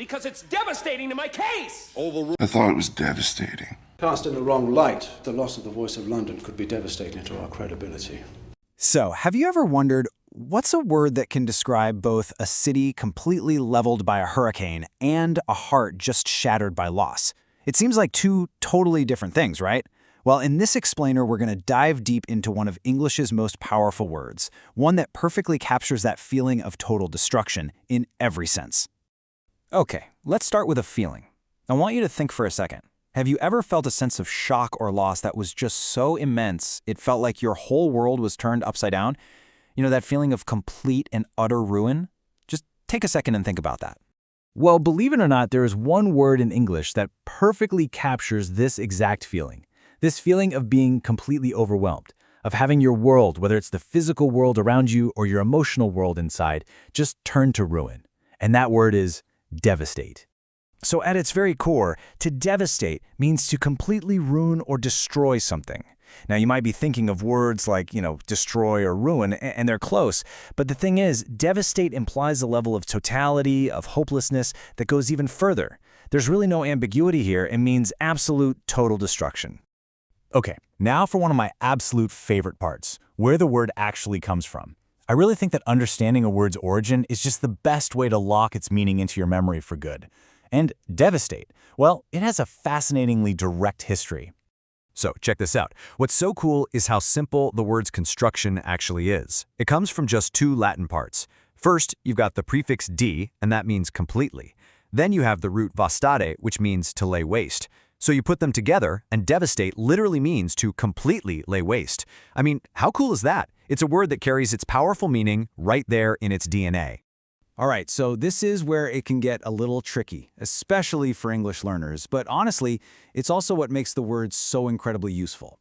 Because it's devastating to my case! I thought it was devastating. Cast in the wrong light, the loss of the Voice of London could be devastating to our credibility. So, have you ever wondered, what's a word that can describe both a city completely leveled by a hurricane and a heart just shattered by loss? It seems like two totally different things, right? Well, in this explainer, we're going to dive deep into one of English's most powerful words, one that perfectly captures that feeling of total destruction in every sense. Okay, let's start with a feeling. I want you to think for a second. Have you ever felt a sense of shock or loss that was just so immense it felt like your whole world was turned upside down? You know, that feeling of complete and utter ruin? Just take a second and think about that. Well, believe it or not, there is one word in English that perfectly captures this exact feeling. This feeling of being completely overwhelmed, of having your world, whether it's the physical world around you or your emotional world inside, just turn to ruin. And that word is devastate. So at its very core, to devastate means to completely ruin or destroy something. Now, you might be thinking of words like, destroy or ruin, and they're close. But the thing is, devastate implies a level of totality, of hopelessness, that goes even further. There's really no ambiguity here. It means absolute, total destruction. Okay, now for one of my absolute favorite parts, where the word actually comes from. I really think that understanding a word's origin is just the best way to lock its meaning into your memory for good. And devastate, well, it has a fascinatingly direct history. So check this out. What's so cool is how simple the word's construction actually is. It comes from just two Latin parts. First, you've got the prefix d, and that means completely. Then you have the root vastate, which means to lay waste. So you put them together, and devastate literally means to completely lay waste. I mean, how cool is that? It's a word that carries its powerful meaning right there in its DNA. All right, so this is where it can get a little tricky, especially for English learners, but honestly, it's also what makes the word so incredibly useful.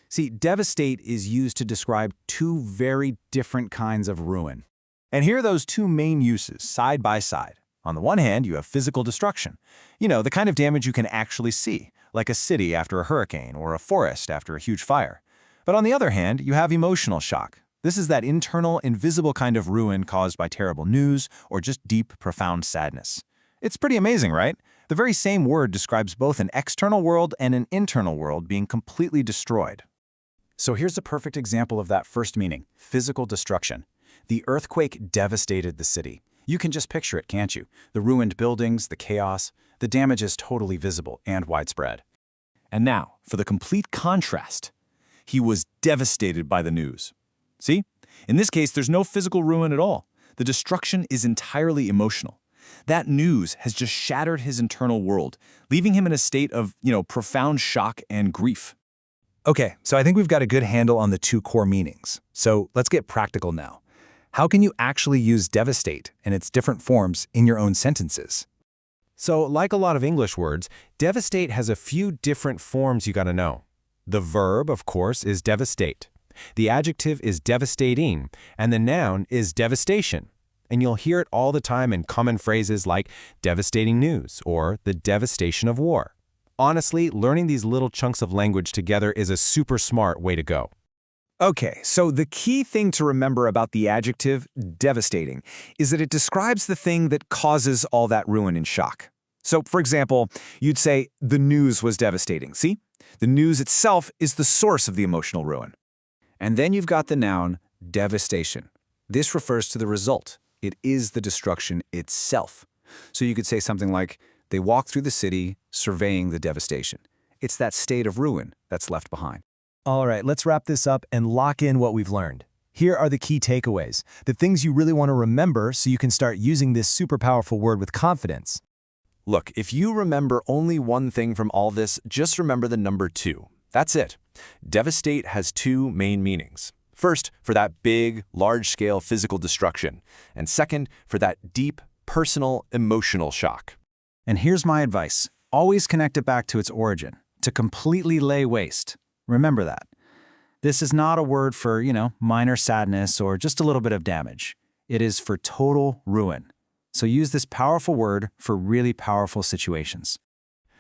See, devastate is used to describe two very different kinds of ruin. And here are those two main uses, side by side. On the one hand, you have physical destruction. The kind of damage you can actually see, like a city after a hurricane or a forest after a huge fire. But on the other hand, you have emotional shock. This is that internal, invisible kind of ruin caused by terrible news or just deep, profound sadness. It's pretty amazing, right? The very same word describes both an external world and an internal world being completely destroyed. So here's a perfect example of that first meaning, physical destruction. The earthquake devastated the city. You can just picture it, can't you? The ruined buildings, the chaos. The damage is totally visible and widespread. And now, for the complete contrast. He was devastated by the news. See? In this case, there's no physical ruin at all. The destruction is entirely emotional. That news has just shattered his internal world, leaving him in a state of, profound shock and grief. Okay, so I think we've got a good handle on the two core meanings. So let's get practical now. How can you actually use devastate and its different forms in your own sentences? So, like a lot of English words, devastate has a few different forms you gotta know. The verb, of course, is devastate. The adjective is devastating, and the noun is devastation. And you'll hear it all the time in common phrases like devastating news or the devastation of war. Honestly, learning these little chunks of language together is a super smart way to go. Okay, so the key thing to remember about the adjective devastating is that it describes the thing that causes all that ruin and shock. So, for example, you'd say the news was devastating. See? The news itself is the source of the emotional ruin. And then you've got the noun devastation. This refers to the result. It is the destruction itself. So you could say something like, they walk through the city surveying the devastation. It's that state of ruin that's left behind. All right, let's wrap this up and lock in what we've learned. Here are the key takeaways, the things you really want to remember so you can start using this super powerful word with confidence. Look, if you remember only one thing from all this, just remember the number 2. That's it. Devastate has two main meanings. First, for that big, large-scale physical destruction. And second, for that deep, personal, emotional shock. And here's my advice. Always connect it back to its origin, to completely lay waste. Remember that. This is not a word for, minor sadness or just a little bit of damage. It is for total ruin. So use this powerful word for really powerful situations.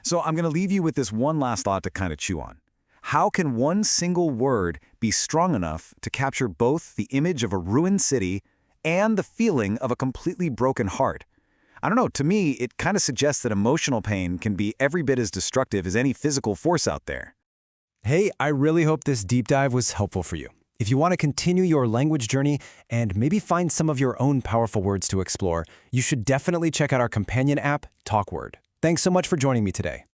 So I'm going to leave you with this one last thought to kind of chew on. How can one single word be strong enough to capture both the image of a ruined city and the feeling of a completely broken heart? I don't know, to me, it kind of suggests that emotional pain can be every bit as destructive as any physical force out there. Hey, I really hope this deep dive was helpful for you. If you want to continue your language journey and maybe find some of your own powerful words to explore, you should definitely check out our companion app, TalkWord. Thanks so much for joining me today.